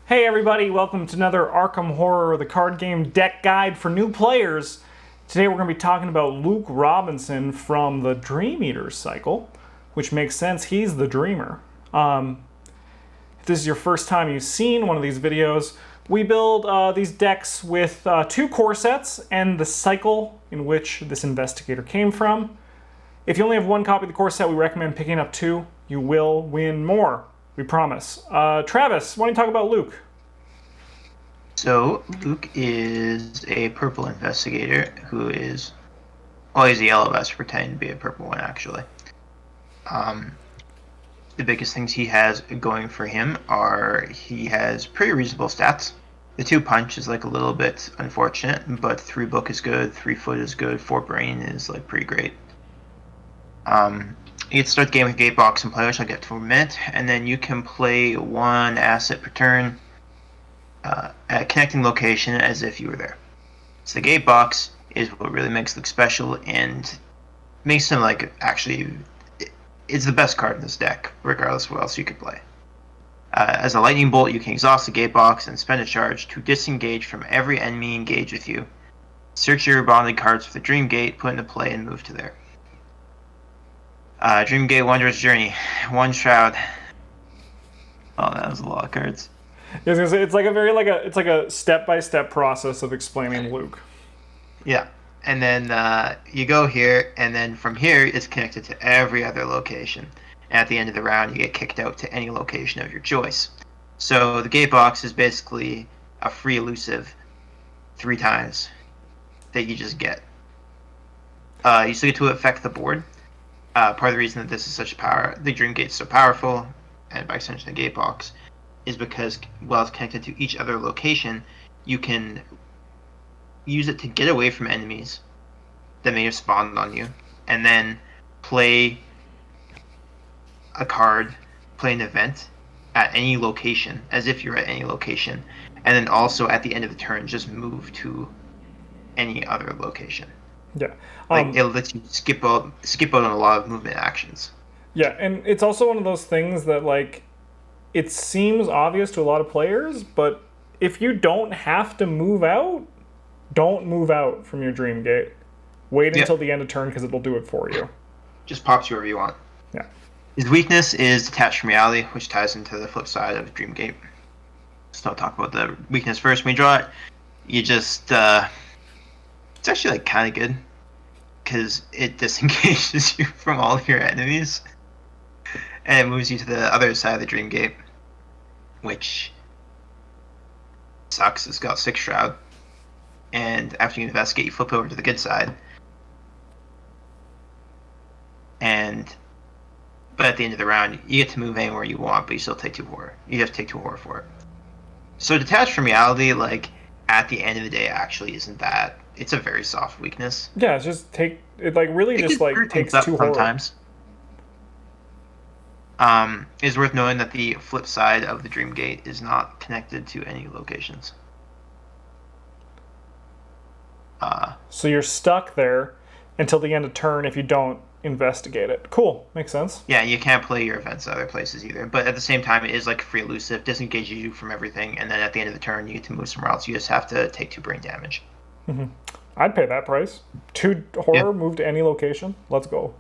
Hey everybody, welcome to another Arkham Horror, the card game deck guide for new players. Today we're going to be talking about Luke Robinson from the Dream Eaters cycle, which makes sense, he's the Dreamer. If this is your first time you've seen one of these videos, we build these decks with two core sets and the cycle in which this investigator came from. If you only have one copy of the core set, we recommend picking up two. You will win more. We promise. Travis, why don't you talk about Luke? So, Luke is a purple investigator who is... Well, he's a yellow vest pretending to be a purple one, actually. The biggest things he has going for him are he has pretty reasonable stats. The 2 punch is like a little bit unfortunate, but 3 book is good, 3 foot is good, 4 brain is like pretty great. You can start the game with Gatebox and play, which I'll get to in a minute, and then you can play 1 asset per turn at a connecting location as if you were there. So the Gatebox is what really makes Luke special and makes him like actually it's the best card in this deck, regardless of what else you could play. As a lightning bolt, you can exhaust the Gatebox and spend a charge to disengage from every enemy engaged with you. Search your bonded cards for the Dream Gate, put into play, and move to there. Dream Gate Wanderer's Journey, 1 Shroud. Oh, that was a lot of cards. I was gonna say, it's like a step-by-step process of explaining Luke. Yeah, and then you go here, and then from here it's connected to every other location. And at the end of the round, you get kicked out to any location of your choice. So the Gatebox is basically a free elusive 3 times that you just get. You still get to affect the board. Part of the reason that this is such the Dream Gate is so powerful, and by extension the Gatebox, is because while it's connected to each other location, you can use it to get away from enemies that may have spawned on you, and then play a card, play an event at any location, as if you're at any location, and then also at the end of the turn, just move to any other location. Yeah. It lets you skip out on a lot of movement actions. Yeah, and it's also one of those things that, like, it seems obvious to a lot of players, but if you don't have to move out, don't move out from your Dream Gate. Wait until the end of turn, because it'll do it for you. Just pops you wherever you want. Yeah. His weakness is Detached from Reality, which ties into the flip side of Dream Gate. So I'll talk about the weakness first. When you draw it, you just... it's actually like kind of good, because it disengages you from all of your enemies, and it moves you to the other side of the Dream Gate, which sucks. It's got 6 Shroud, and after you investigate, you flip over to the good side, but at the end of the round, you get to move anywhere you want, but you still take 2 horror. You have to take 2 horror for it. So Detached from Reality, like, at the end of the day, actually isn't that... It's a very soft weakness. Yeah, it's just takes 2 horror. Sometimes. It's worth knowing that the flip side of the Dream Gate is not connected to any locations. So you're stuck there until the end of turn if you don't investigate it. Cool, makes sense. Yeah, you can't play your events other places either. But at the same time, it is like free elusive, disengages you from everything, and then at the end of the turn, you get to move somewhere else. You just have to take 2 brain damage. Mm-hmm. I'd pay that price. 2 horror, move to any location. Let's go.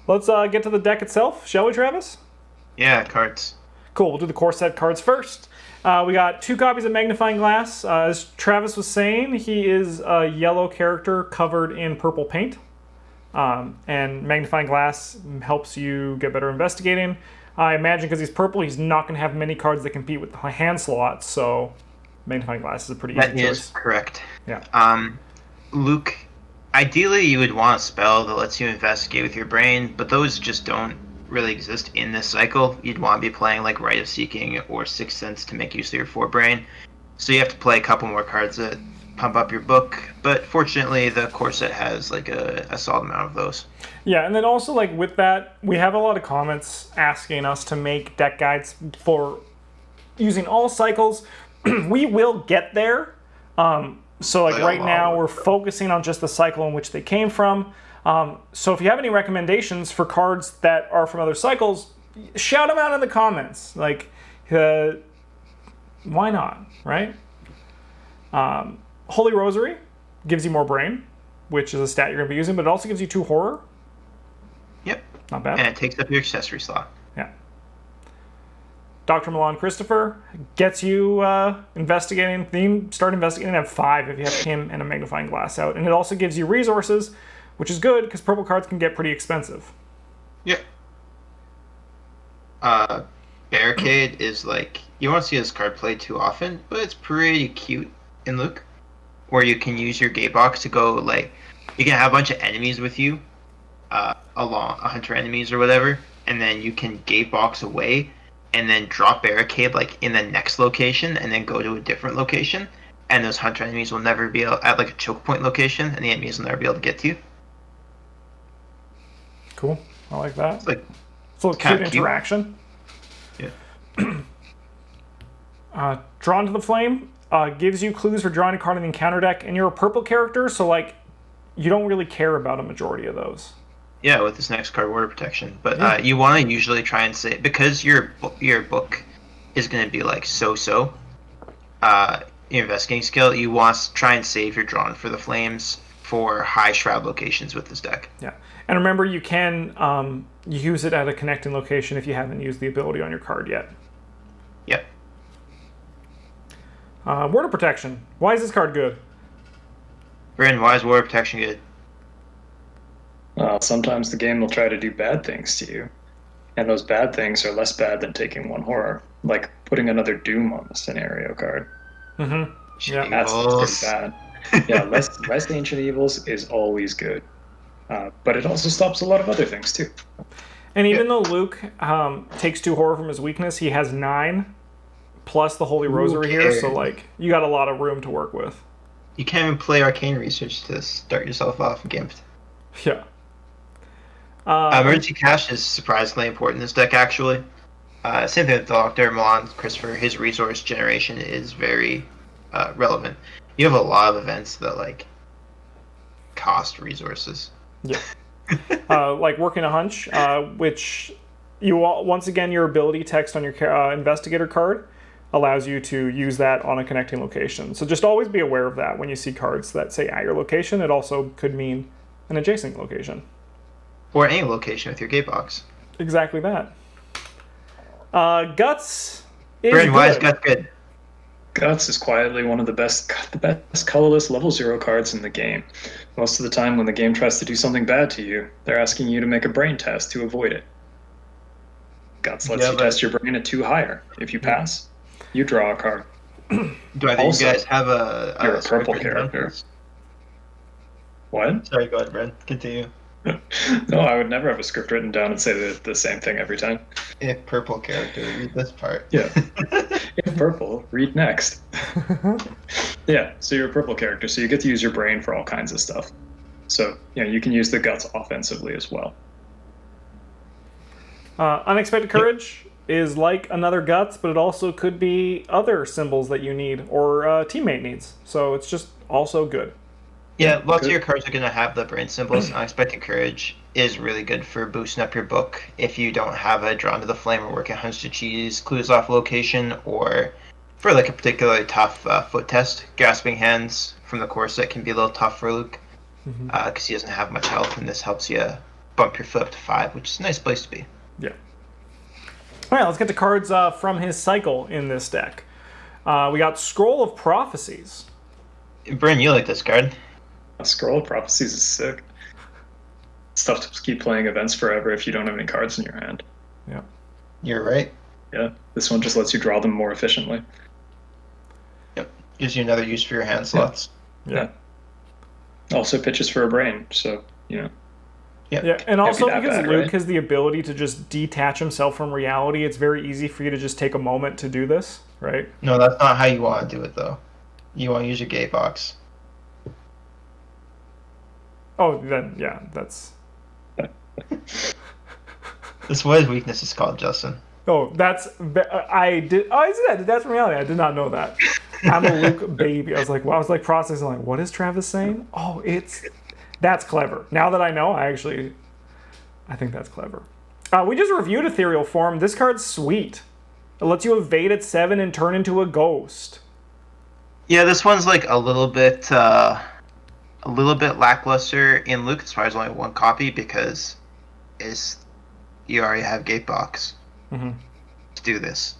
Let's get to the deck itself, shall we, Travis? Yeah, cards. Cool, we'll do the core set cards first. We got 2 copies of Magnifying Glass. As Travis was saying, he is a yellow character covered in purple paint. And Magnifying Glass helps you get better investigating. I imagine because he's purple, he's not going to have many cards that compete with the hand slots, so Magnifying Glass is a pretty easy choice. That is correct. Yeah. Luke, ideally you would want a spell that lets you investigate with your brain, but those just don't really exist in this cycle. You'd want to be playing like Rite of Seeking or Sixth Sense to make use of your 4 brain. So you have to play a couple more cards that pump up your book, but fortunately the core set has like a solid amount of those. Yeah, and then also like with that, we have a lot of comments asking us to make deck guides for using all cycles. We will get there. So like right now we're focusing on just the cycle in which they came from. So if you have any recommendations for cards that are from other cycles, shout them out in the comments. Like Uh, why not, right? Holy Rosary gives you more brain, which is a stat you're going to be using, but it also gives you 2 horror. Yep. Not bad. And it takes up your accessory slot. Yeah. Dr. Milan Christopher gets you investigating. You start investigating and have 5 if you have him and a magnifying glass out. And it also gives you resources, which is good because purple cards can get pretty expensive. Yep. Barricade is like, you won't see this card played too often, but it's pretty cute in Luke. Where you can use your gate box to go, like, you can have a bunch of enemies with you, along 100 enemies or whatever, and then you can gate box away and then drop barricade like in the next location and then go to a different location, and those hunter enemies will never be able at like a choke point location, and the enemies will never be able to get to you. Cool. I like that. It's like it's a little cute interaction. Yeah. Drawn to the Flame gives you clues for drawing a card in the encounter deck, and you're a purple character, so like you don't really care about a majority of those. Yeah, with this next card, Water Protection. But you want to usually try and say, because your book is going to be like so-so, your investigating skill, you want to try and save your Drawn for the Flames for high shroud locations with this deck. Yeah, and remember you can use it at a connecting location if you haven't used the ability on your card yet. Yep. Water Protection. Why is this card good? Bryn, why is Water Protection good? Sometimes the game will try to do bad things to you, and those bad things are less bad than taking 1 horror, like putting another Doom on the scenario card. Mm-hmm. Yeah, that's pretty bad. Yeah, less Ancient Evils is always good, but it also stops a lot of other things too. And even though Luke takes 2 horror from his weakness, he has 9 plus the Holy Rosary here, so like you got a lot of room to work with. You can't even play Arcane Research to start yourself off in game. Yeah. Emergency Cache is surprisingly important in this deck, actually. Same thing with Dr. Milan Christopher. His resource generation is very relevant. You have a lot of events that like cost resources. Yeah. Like Working a Hunch, which you once again your ability text on your investigator card allows you to use that on a connecting location. So just always be aware of that when you see cards that say at your location. It also could mean an adjacent location. Or any location with your gate box. Exactly that. Guts is Bryn, good. why is Guts good? Guts is quietly one of the best colorless level 0 cards in the game. Most of the time when the game tries to do something bad to you, they're asking you to make a brain test to avoid it. Guts lets you test your brain at 2 higher. If you pass, you draw a card. Do I think you guys have you're a purple character. What? Sorry, go ahead, Bryn. Continue. No, I would never have a script written down and say the same thing every time. If purple character, read this part. Yeah. If purple, read next. Yeah, so you're a purple character, so you get to use your brain for all kinds of stuff. So, you can use the Guts offensively as well. Unexpected Courage is like another Guts, but it also could be other symbols that you need or a teammate needs. So it's just also good. Yeah, lots of your cards are going to have the brain symbols. Unexpected Courage is really good for boosting up your book if you don't have a Drawn to the Flame or Working Hunch to cheese clues off location, or for like a particularly tough foot test. Grasping Hands from the core set can be a little tough for Luke because he doesn't have much health, and this helps you bump your foot up to 5, which is a nice place to be. Yeah. All right, let's get to cards from his cycle in this deck. We got Scroll of Prophecies. Bryn, you like this card. Scroll of Prophecies is sick. It's tough to keep playing events forever if you don't have any cards in your hand. Yeah. You're right. Yeah, this one just lets you draw them more efficiently. Yep. Gives you another use for your hand slots. Yeah. Also pitches for a brain, so, Yep. Yeah, and also Can't be because that Luke bad, has the ability to just detach himself from reality, it's very easy for you to just take a moment to do this, right? No, that's not how you want to do it, though. You want to use your gate box. Oh, then, yeah, that's... That's what his weakness is called, Justin. Oh, that's... I did... Oh, is that? That's reality. I did not know that. I'm a Luke baby. I was like processing, like, what is Travis saying? Oh, that's clever. Now that I know, I think that's clever. We just reviewed Ethereal Form. This card's sweet. It lets you evade at 7 and turn into a ghost. Yeah, this one's like a little bit lackluster in Luke as far as only one copy because you already have Gatebox to do this,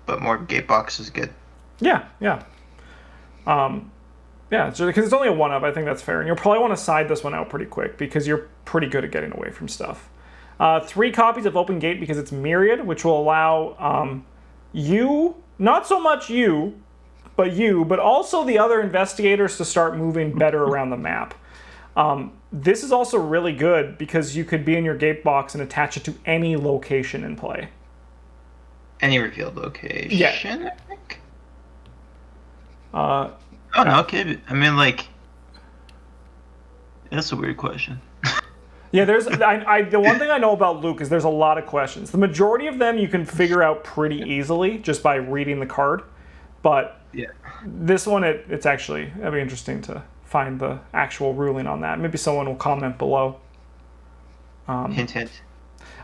but more Gatebox is good. Yeah. Yeah, because it's only a 1-of. I think that's fair, and you'll probably want to side this one out pretty quick because you're pretty good at getting away from stuff. 3 copies of Open Gate because it's Myriad, which will allow you, not so much you, but also the other investigators to start moving better around the map. This is also really good because you could be in your gate box and attach it to any location in play. Any revealed location, Yeah. I think? Uh, Oh, no, okay. I mean, like, that's a weird question. Yeah, there's the one thing I know about Luke is there's a lot of questions. The majority of them you can figure out pretty easily just by reading the card, but Yeah. this one it'd be interesting to find the actual ruling on that. Maybe someone will comment below. Hint, hint.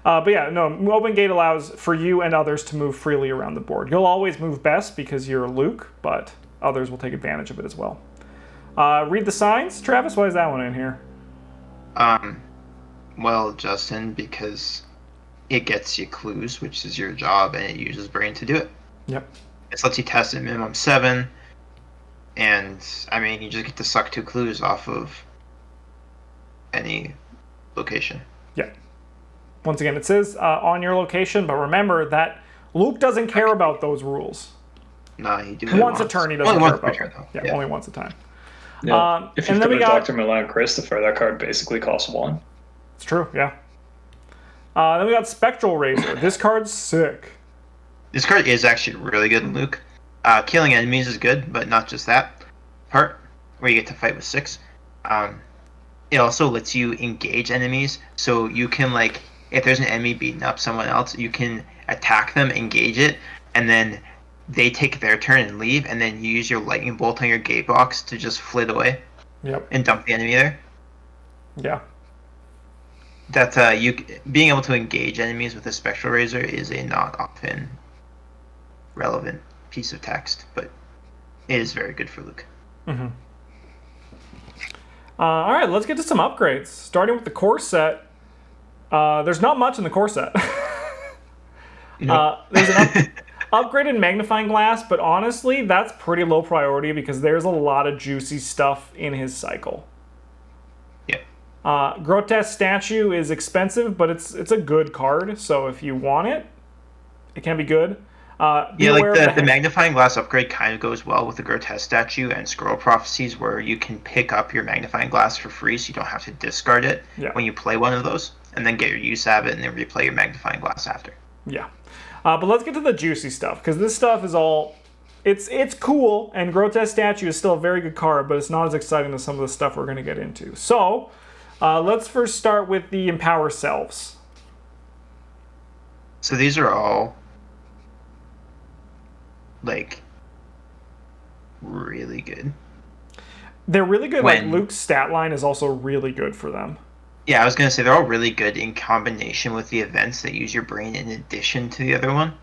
But yeah, no, Open Gate allows for you and others to move freely around the board. You'll always move best because you're Luke, but others will take advantage of it as well. Read the signs. Travis, why is that one in here? Well, Justin, because it gets you clues, which is your job, and it uses brain to do it. Yep. It lets you test at minimum 7, and I mean, you just get to suck 2 clues off of any location. Yeah. Once again, it says on your location, but remember that Luke doesn't care about those rules. Nah, you do it Once a turn, he doesn't care about turn, them. though. Yeah, only once a time. Yeah. If you and then we put got Dr. Milan Christopher, that card basically costs 1. It's true, yeah. Then we got Spectral Razor. This card's sick. This card is actually really good in Luke. Killing enemies is good, but not just that part, where you get to fight with 6. It also lets you engage enemies, so you can, like, if there's an enemy beating up someone else, you can attack them, engage it, and then they take their turn and leave, and then you use your lightning bolt on your gate box to just flit away. Yep. And dump the enemy there. Yeah. That being able to engage enemies with a Spectral Razor is a not often relevant piece of text, but it is very good for Luke. Mm-hmm. All right, let's get to some upgrades. Starting with the core set. There's not much in the core set. There's an upgraded magnifying glass, but honestly, that's pretty low priority because there's a lot of juicy stuff in his cycle. Yeah. Grotesque Statue is expensive, but it's a good card, so if you want it, it can be good. Yeah, like the magnifying glass upgrade kind of goes well with the Grotesque Statue and Scroll Prophecies, where you can pick up your magnifying glass for free, so you don't have to discard it when you play one of those, and then get your use out of it, and then replay your magnifying glass after. Yeah. But let's get to the juicy stuff, because this stuff is all... It's cool, and Grotesque Statue is still a very good card, but it's not as exciting as some of the stuff we're going to get into. So, let's first start with the Empower Selves. So these are all, like, really good. They're really good. Like, Luke's stat line is also really good for them. Yeah, I was going to say they're all really good in combination with the events that use your brain in addition to the other one.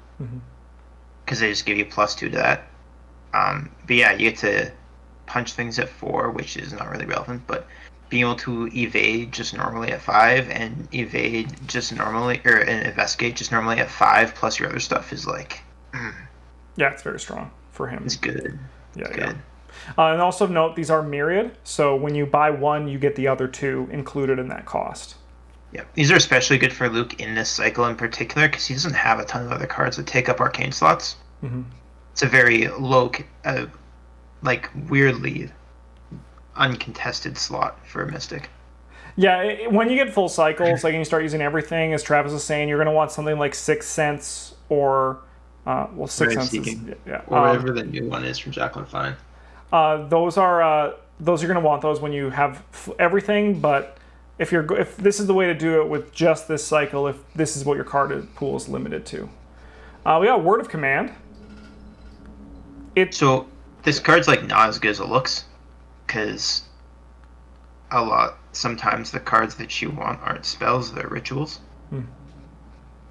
Because they just give you +2 to that. But yeah, you get to punch things at 4, which is not really relevant, but being able to evade just normally at 5 and evade just normally, and investigate just normally at 5 plus your other stuff is like... Yeah, it's very strong for him. It's good. Yeah, it's yeah. good. And also note, these are myriad, so when you buy one, you get the other 2 included in that cost. Yeah, these are especially good for Luke in this cycle in particular, because he doesn't have a ton of other cards that take up arcane slots. It's a very low, like, weirdly uncontested slot for a Mystic. Yeah, when you get full cycles, like, and you start using everything, as Travis was saying, you're going to want something like 6 Sense or... well, 6 Sense is... Yeah. Or whatever the new one is from Jacqueline Fine. Those you're going to want those when you have everything, but if this is the way to do it with just this cycle, if this is what your card pool is limited to. We got Word of Command. So this card's like not as good as it looks, because sometimes the cards that you want aren't spells, they're rituals.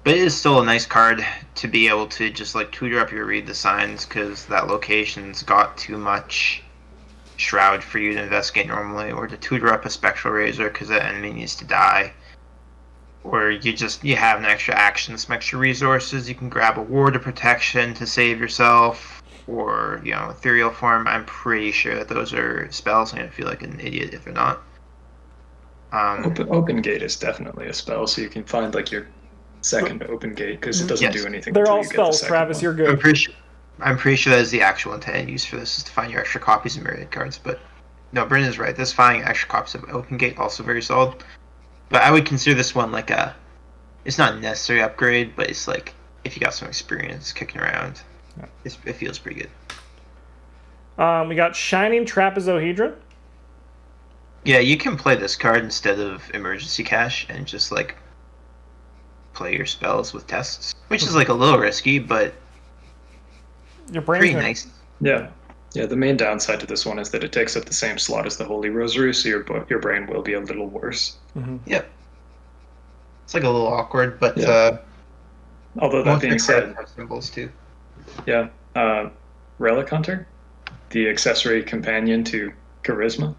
But it is still a nice card to be able to just like tutor up your read the signs, because that location's got too much shroud for you to investigate normally, or to tutor up a spectral razor because that enemy needs to die, or you have an extra action, some extra resources. You can grab a ward of protection to save yourself, or ethereal form. I'm pretty sure that those are spells. I'm gonna feel like an idiot if they're not. Open gate is definitely a spell, so you can find like your second open gate because it doesn't do anything. They're until all you spells, get the Travis. one. You're good. I'm pretty sure that is the actual intended use for this, is to find your extra copies of myriad cards. But no, Brendan's right. This finding extra copies of open gate also very solid. But I would consider this one like it's not a necessary upgrade, but it's like if you got some experience kicking around, it feels pretty good. We got Shining Trapezohedron. Yeah, you can play this card instead of Emergency Cash and just like play your spells with tests, which is like a little risky, but Your brain's pretty nice. Yeah. The main downside to this one is that it takes up the same slot as the Holy Rosary, so your brain will be a little worse. Mm-hmm. Yep. It's like a little awkward, but although that being said, have symbols too. Yeah, Relic Hunter, the accessory companion to Charisma.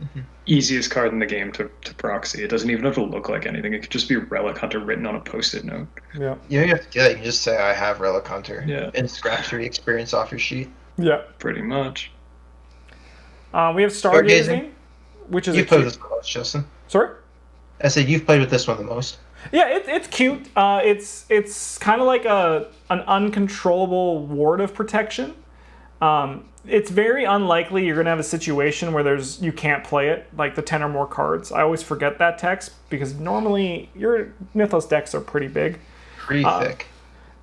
Mm-hmm. Easiest card in the game to proxy. It doesn't even have to look like anything. It could just be Relic Hunter written on a post-it note. Yeah. You don't have to do that. You can just say, I have Relic Hunter. Yeah. And scratch the experience off your sheet. Yeah. Pretty much. We have Stargazing, which is You've played with this the most, Justin. Sorry? I said you've played with this one the most. Yeah, it's cute. It's kind of like an uncontrollable ward of protection. It's very unlikely you're going to have a situation where you can't play it, like the 10 or more cards. I always forget that text because normally your Mythos decks are pretty big. Pretty thick.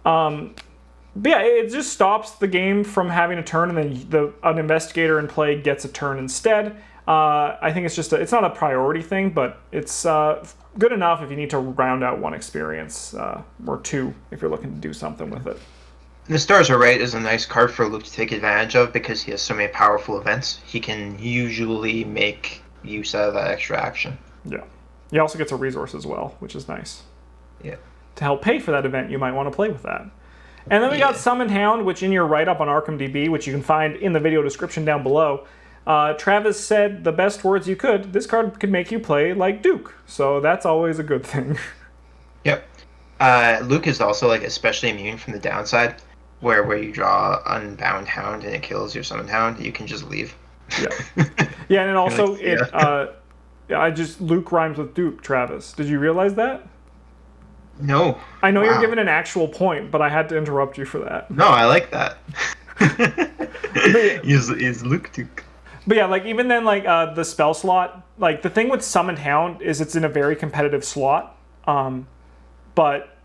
But yeah, it just stops the game from having a turn, and then an investigator in play gets a turn instead. I think it's just it's not a priority thing, but it's good enough if you need to round out one experience or two if you're looking to do something with it. And the Stars Are Right is a nice card for Luke to take advantage of because he has so many powerful events. He can usually make use out of that extra action. Yeah. He also gets a resource as well, which is nice. Yeah. To help pay for that event, you might want to play with that. And then we got Summon Hound, which in your write-up on ArkhamDB, which you can find in the video description down below, Travis said the best words you could. This card could make you play like Duke, so that's always a good thing. Yep. Luke is also like especially immune from the downside, where you draw Unbound Hound and it kills your Summon Hound. You can just leave. Yeah. Yeah, and it also Luke rhymes with Duke, Travis. Did you realize that? No. I know you're given an actual point, but I had to interrupt you for that. No, I like that. Is Luke Duke. But yeah, like even then, like the spell slot, like the thing with Summon Hound is it's in a very competitive slot, but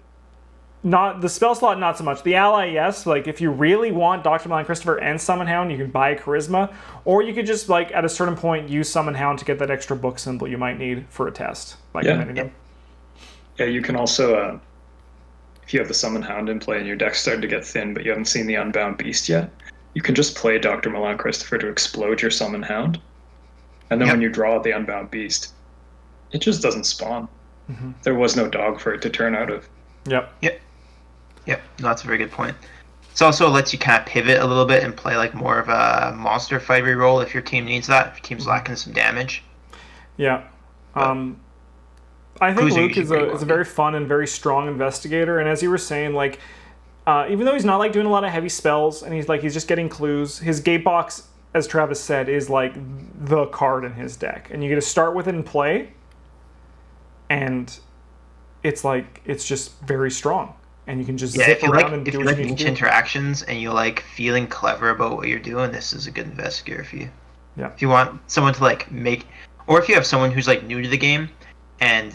not the spell slot, not so much. The ally, yes. Like if you really want Dr. Malign Christopher and Summon Hound, you can buy a Charisma, or you could just like at a certain point use Summon Hound to get that extra book symbol you might need for a test by committing them. Yeah, you can also, if you have the Summon Hound in play and your deck's starting to get thin, but you haven't seen the Unbound Beast yet, you can just play Dr. Malign Christopher to explode your Summon Hound, and then when you draw the Unbound Beast, it just doesn't spawn. Mm-hmm. There was no dog for it to turn out of. Yep. No, that's a very good point. It also lets you kind of pivot a little bit and play like more of a monster fighter role if your team needs that, if your team's lacking some damage. Yeah. I think Luke is a very fun and very strong investigator, and as you were saying, like even though he's not like doing a lot of heavy spells and he's just getting clues, his gate box, as Travis said, is like the card in his deck, and you get to start with it in play, and it's just very strong, and you can just zip around and do what you need to do. If you like niche interactions and you like feeling clever about what you're doing, this is a good investigator for you. Yeah. If you want someone to like or if you have someone who's like new to the game and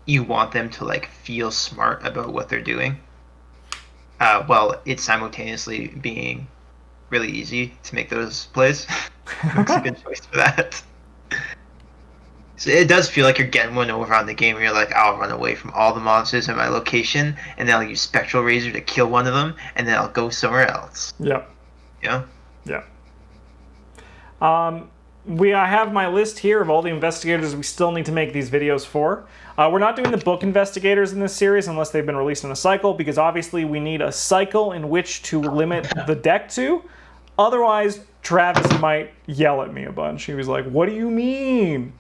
you want them to like feel smart about what they're doing, well, it's simultaneously being really easy to make those plays. It's a good choice for that. So it does feel like you're getting one over on the game where you're like, I'll run away from all the monsters in my location, and then I'll use Spectral Razor to kill one of them, and then I'll go somewhere else. Yep. Yeah? Yeah. I have my list here of all the investigators we still need to make these videos for. We're not doing the book investigators in this series unless they've been released in a cycle, because obviously we need a cycle in which to limit the deck to. Otherwise, Travis might yell at me a bunch. He was like, what do you mean?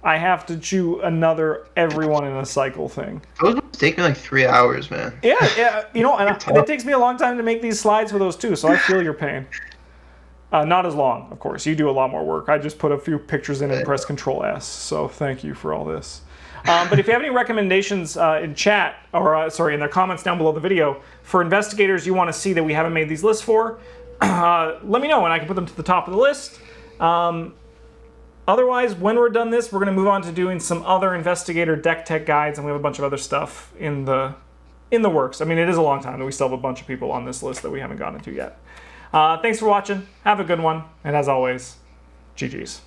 I have to chew another everyone in a cycle thing. Those ones take me like 3 hours, man. Yeah, you know, and it takes me a long time to make these slides for those too, so I feel your pain. Not as long, of course. You do a lot more work. I just put a few pictures in and press Control S, so thank you for all this. But if you have any recommendations in chat, or sorry, in the comments down below the video, for investigators you want to see that we haven't made these lists for, let me know and I can put them to the top of the list. Otherwise, when we're done this, we're going to move on to doing some other investigator deck tech guides, and we have a bunch of other stuff in the works. I mean, it is a long time, and we still have a bunch of people on this list that we haven't gotten into yet. Thanks for watching. Have a good one, and as always, GG's.